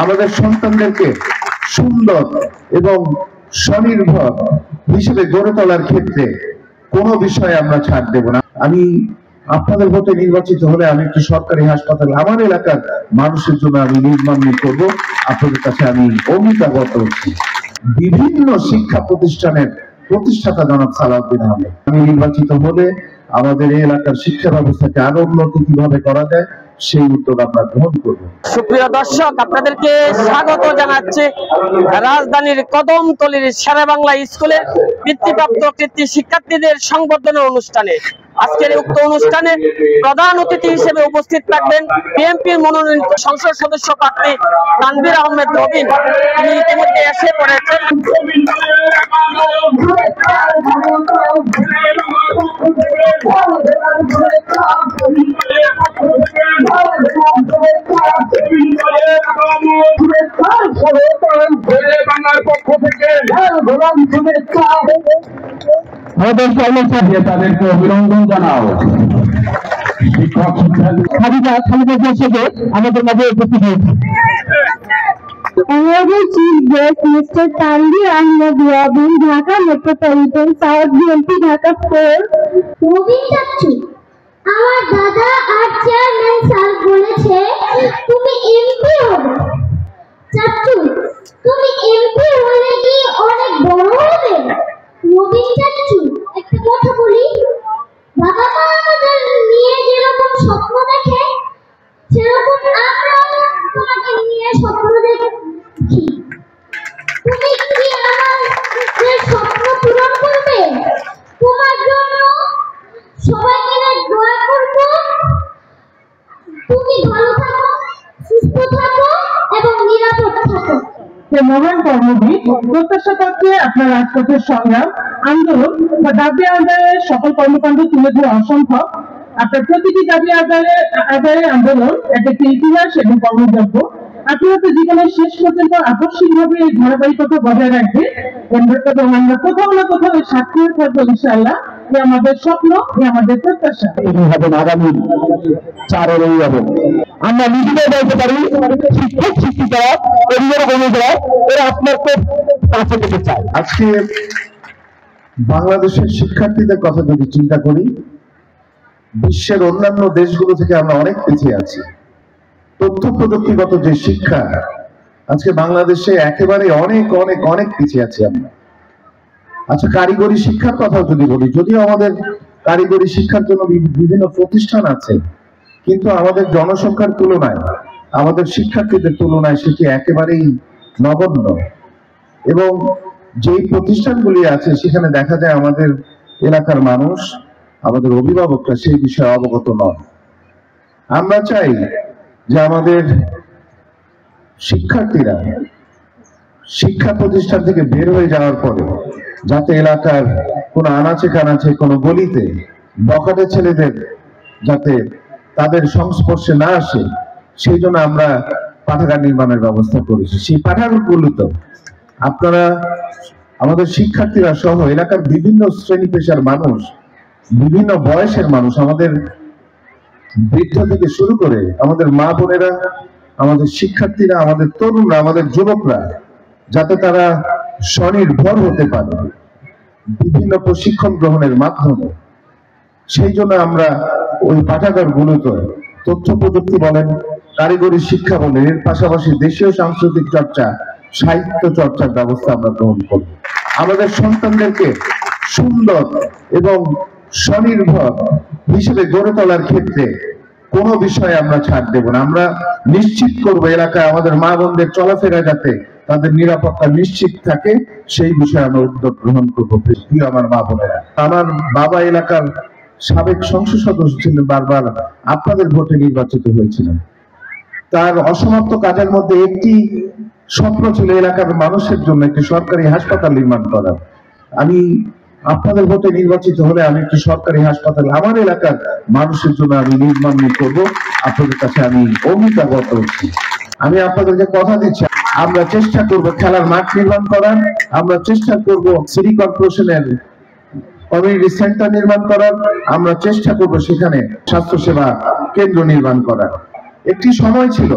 আমাদের সন্তানদেরকে সুন্দর এবং স্বনির্ভর হিসেবে গড়ে তোলার ক্ষেত্রে কোনো বিষয়ে আমরা ছাড় দেব না। আমি আপনাদের ভোটে নির্বাচিত হলে আমি একটি সরকারি হাসপাতাল আমার এলাকার মানুষের জন্য আমি নির্মাণ করব। আপনাদের কাছে আমি অঙ্গীকারবদ্ধ হচ্ছি। বিভিন্ন শিক্ষা প্রতিষ্ঠানের প্রতিষ্ঠাতা জনাব সালাউদ্দিন আহমেদ, আমি নির্বাচিত হলে আমাদের এই এলাকার শিক্ষা ব্যবস্থাকে আরো উন্নতি কিভাবে করা যায় সেই উদ্যোগ আমরা গ্রহণ করব। সুপ্রিয় দর্শক, আপনাদেরকে স্বাগত জানাচ্ছি রাজধানীর কদমতলীর শেরে বাংলা স্কুলের বৃত্তিপ্রাপ্ত কৃতি শিক্ষার্থীদের সংবর্ধনা অনুষ্ঠানে। আজকের উক্ত অনুষ্ঠানে প্রধান অতিথি হিসেবে উপস্থিত থাকবেন বিএনপির মনোনীত সংসদ সদস্য প্রার্থী তানভীর আহমেদ রবিন। তিনি ইতিমধ্যে এসে পড়েছেন। আমাদের কর্মচারী তাদেরকে অভিনন্দন জানাও। শিক্ষক আমাদের মাঝে উপস্থিত হয়েছে। Honorable Chief Guest Mr. Tanvir Ahmed Robin, Dhaka Metropolitan South BNP Dhaka 4. Robin চাচ্চু, আমার দাদা আর চেয়ারম্যান স্যার বলেছে তুমি এমপি হবে। চাচ্চু, তুমি এমপি হলে কি অনেক বড় হবে? রবিন চাচ্চু, একটা কথা বলি, বাবা মা আমাদের নিয়ে যেরকম স্বপ্ন দেখে সেরকম আমরাও তোমাকে নিয়ে স্বপ্ন দেখি। তুমি কি আমাদের স্বপ্ন পূরণ করবে? তোমার জন্য সবাই মিলে দোয়া করব। তুমি ভালো থাকো, সুস্থ থাকো এবং নিরাপদ থাকো। মহান কর্মবীর প্রত্যাশা করছে আপনার রাজপথের সংগ্রাম আন্দোলন বা দাবি আদায়ের সকল কর্মকাণ্ড তুলে ধরে অসম্ভব। আপনার প্রতিটি দাবি আদায়ের আন্দোলন একটি ইতিহাস এবং কর্মযজ্ঞ। আপনি হয়তো জীবনের শেষ পর্যন্ত আকস্মিকভাবে এই ধারাবাহিকতা বজায় রাখবে এবং আমরা কোথাও না কোথাও সাক্ষী থাকবো ইনশাআল্লাহ। আমাদের স্বপ্ন, আমাদের প্রত্যাশা হবে আগামী 4 হবে। আমরা নিজেদের বলতে পারি শিক্ষক শিক্ষিকারা অভিভাবক অভিভাবক এরা আপনার কাছে পেতে চায়। আজকে বাংলাদেশের শিক্ষার্থীদের কথা যদি চিন্তা করি, বিশ্বের অন্যান্য দেশগুলো থেকে আমরা অনেক পিছিয়ে আছি। তথ্য প্রযুক্তিগত যে শিক্ষা আজকে বাংলাদেশে একেবারে অনেক অনেক অনেক পিছিয়ে আছি আমরা। আচ্ছা, কারিগরি শিক্ষার কথা যদি বলি, যদিও আমাদের কারিগরি শিক্ষার জন্য বিভিন্ন প্রতিষ্ঠান আছে, কিন্তু আমাদের জনসংখ্যার তুলনায় আমাদের শিক্ষার্থীদের তুলনায় সেটি একেবারেই নগণ্য। এবং যেই প্রতিষ্ঠানগুলি আছে সেখানে দেখা যায় আমাদের এলাকার মানুষ, আমাদের অভিভাবকরা সেই বিষয়ে অবগত নন। আমরা চাই যে আমাদের শিক্ষার্থীরা শিক্ষা প্রতিষ্ঠান থেকে বের হয়ে যাওয়ার পরে যাতে এলাকার কোনো আনাচে কানাচে কোনো গলিতে বখাটে ছেলেদের যাতে তাদের সংস্পর্শে না আসে, সেই জন্য আমরা পাঠাগার নির্মাণের ব্যবস্থা করেছি। সেই পাঠাগারগুলোতে আপনারা আমাদের শিক্ষার্থীরা সহ এলাকার বিভিন্ন শ্রেণী পেশার মানুষ, বিভিন্ন বয়সের মানুষ, আমাদের বৃদ্ধ থেকে শুরু করে আমাদের মা বোনেরা, আমাদের শিক্ষার্থীরা, আমাদের তরুণরা, আমাদের যুবকরা যাতে তারা স্বনির্ভর হতে পারে বিভিন্ন প্রশিক্ষণ গ্রহণের মাধ্যমে, সেই জন্য আমরা ওই পাঠাগারগুলোতে তথ্য প্রযুক্তি বলেন, কারিগরি শিক্ষা বলেন, এর পাশাপাশি দেশীয় সাংস্কৃতিক চর্চা, সাহিত্য চর্চার ব্যবস্থা আমরা গ্রহণ করব। আমাদের সন্তানদেরকে সুন্দর এবং স্বনির্ভর হিসেবে গড়ে তোলার ক্ষেত্রে কোনো বিষয়ে আমরা ছাড় দেব না। আমরা নিশ্চিত করব এলাকায় আমাদের মা বোনদের চলাফেরা যাতে তাদের নিরাপত্তা নিশ্চিত থাকে, সেই বিষয়ে আমরা উদ্যোগ গ্রহণ করবো। প্রিয় আমার মা বোনেরা, আমার বাবা এলাকার সাবেক সংসদ সদস্য ছিলেন, বারবার আপনাদের ভোটে নির্বাচিত হয়েছিলেন। তার অসমাপ্ত কাজের মধ্যে একটি স্বপ্ন ছিল এলাকার মানুষের জন্য একটি সরকারি হাসপাতাল নির্মাণ করার। আমি আপনাদের ভোটে নির্বাচিত হলে আমি একটি সরকারি হাসপাতাল আমার এলাকার মানুষের জন্য আমি নির্মাণ করব। আপনাদের কাছে আমি অঙ্গীকারবদ্ধ হচ্ছি। আমি আপনাদেরকে কথা দিচ্ছি, আমরা চেষ্টা করব খেলার মাঠ নির্মাণ করার, আমরা চেষ্টা করব সিটি কর্পোরেশনের কমিউনিটি সেন্টার নির্মাণ করার, আমরা চেষ্টা করব সেখানে স্বাস্থ্যসেবা কেন্দ্র নির্মাণ করার। একটি সময় ছিল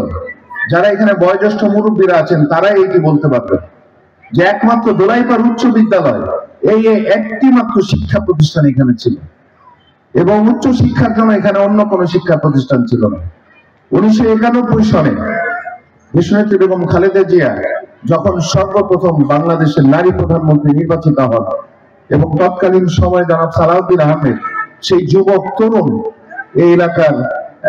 যারা এখানে বয়োজ্যেষ্ঠ মুরব্বীরা আছেন তারাই এটি বলতে পারবেন যে একমাত্র দোলাইপাড় উচ্চ বিদ্যালয় এই একটি মাত্র শিক্ষা প্রতিষ্ঠান এখানে ছিল, এবং উচ্চ শিক্ষার জন্য এখানে অন্য কোনো শিক্ষা প্রতিষ্ঠান ছিল না। 1991 সনে দেশনেত্রী বেগম খালেদা জিয়া যখন সর্বপ্রথম বাংলাদেশের নারী প্রধানমন্ত্রী নির্বাচিত হন এবং তৎকালীন সময় জনাব সালাউদ্দিন আহমেদ সেই যুবক তরুণ এই এলাকার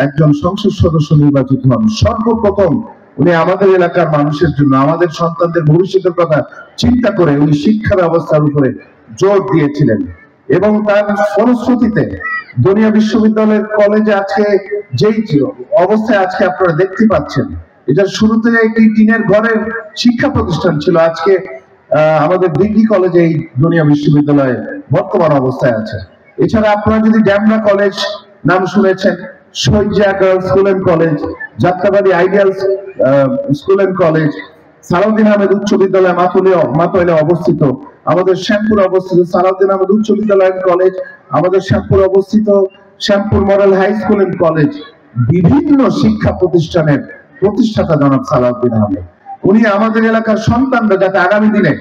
একজন সংসদ সদস্য নির্বাচিত হন, সর্বপ্রথম উনি আমাদের এলাকার মানুষের জন্য, আমাদের সন্তানদের ভবিষ্যতের কথা চিন্তা করে উনি শিক্ষা ব্যবস্থার উপরে জোর দিয়েছিলেন। এবং তার ফলশ্রুতিতে দুনিয়া বিশ্ববিদ্যালয়ের কলেজে আজকে যেই অবস্থায় আজকে আপনারা দেখতে পাচ্ছেন, এটা শুরুতে একটি টিনের ঘরের শিক্ষা প্রতিষ্ঠান ছিল, আজকে আমাদের ডিগ্রি কলেজে এই দুনিয়া বিশ্ববিদ্যালয়ে বর্তমান অবস্থায় আছে। এছাড়া আপনারা যদি ড্যামরা কলেজ নাম শুনেছেন, Shahid Zia girls school and college, Jatrabari ideal school and college, Salauddin Ahmed উচ্চ বিদ্যালয় মাতুয়াইলে অবস্থিত, আমাদের শ্যামপুর অবস্থিত সালাউদ্দিন আহমেদ উচ্চ বিদ্যালয় কলেজ, আমাদের শ্যামপুর অবস্থিত Shyampur model high school and college, বিভিন্ন শিক্ষা প্রতিষ্ঠানের প্রতিষ্ঠাতা জনাব সালাউদ্দিন আহমেদ। উনি আমাদের এলাকার সন্তানরা যাতে আগামী দিনে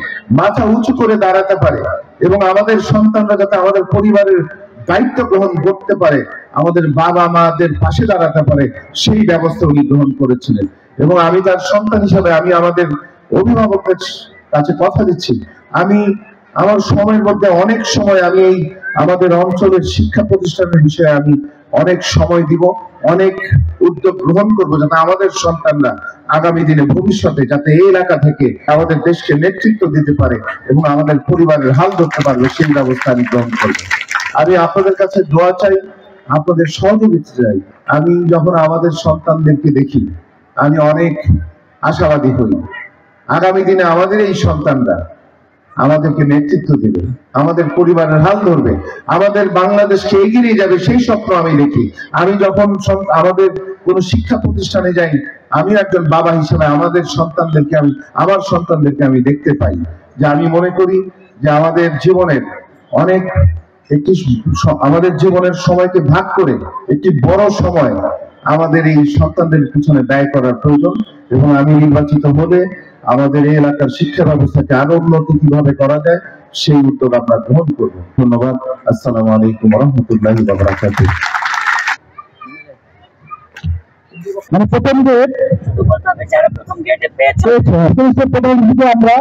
মাথা উঁচু করে দাঁড়াতে পারে এবং আমাদের সন্তানরা যাতে আমাদের পরিবারের দায়িত্ব গ্রহণ করতে পারে, আমাদের বাবা মাদের পাশে দাঁড়াতে পারে, সেই ব্যবস্থা উনি গ্রহণ করেছিলেন। এবং আমি তার সন্তান হিসাবে আমি আমাদের অভিভাবকের কাছে কথা দিচ্ছি, আমি আমার সময়ের মধ্যে অনেক সময় আমি এই আমাদের অঞ্চলের শিক্ষা প্রতিষ্ঠানের বিষয়ে আমি অনেক সময় দিব, অনেক উদ্যোগ গ্রহণ করবো যাতে আমাদের সন্তানরা আগামী দিনে ভবিষ্যতে যাতে এই এলাকা থেকে আমাদের দেশকে নেতৃত্ব দিতে পারে এবং আমাদের পরিবারের হাল ধরতে পারবে, সেই ব্যবস্থা আমি গ্রহণ করবো। আমি আপনাদের কাছে দোয়া চাই, আপনাদের সহযোগিতা চাই। আমি যখন আমাদের সন্তানদেরকে দেখি আমি অনেক আশাবাদী হই, আগামী দিনে আমাদের এই সন্তানরা আমাদেরকে নেতৃত্ব দেবে, আমাদের পরিবারের হাল ধরবে, আমাদের বাংলাদেশকে এগিয়ে নিয়ে যাবে, সেই স্বপ্ন আমি দেখি। আমি যখন আমাদের কোন শিক্ষা প্রতিষ্ঠানে যাই, আমি একজন বাবা হিসেবে আমাদের সন্তানদেরকে আমার সন্তানদেরকে আমি দেখতে পাই যে আমি মনে করি যে আমাদের জীবনের অনেক আমাদের জীবনের সময়কে ভাগ করে একটি বড় সময় আমাদের এই সন্তানদের পিছনে ব্যয় করার প্রয়োজন। এবং আমি নির্বাচিত হলে আমাদের এই এলাকার শিক্ষা ব্যবস্থাকে আরো উন্নতি কিভাবে করা যায় সেই উদ্যোগ আমরা গ্রহণ করব। ধন্যবাদ। আসসালামু আলাইকুম ওয়া রাহমাতুল্লাহি ওয়া বারাকাতুহু। মানে প্রথম গেট যারা প্রথম গেটে পেয়েছে আমরা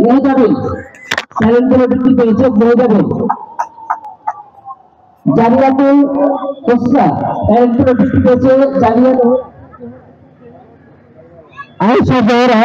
মেহজাবিন চ্যানেলগুলো বৃদ্ধি পেয়েছে। মেহজাবিন জালিয়াতুল হোসনা চ্যানেলগুলো বৃদ্ধি পেয়েছে। জালিয়াতুল আয়েশা জহরা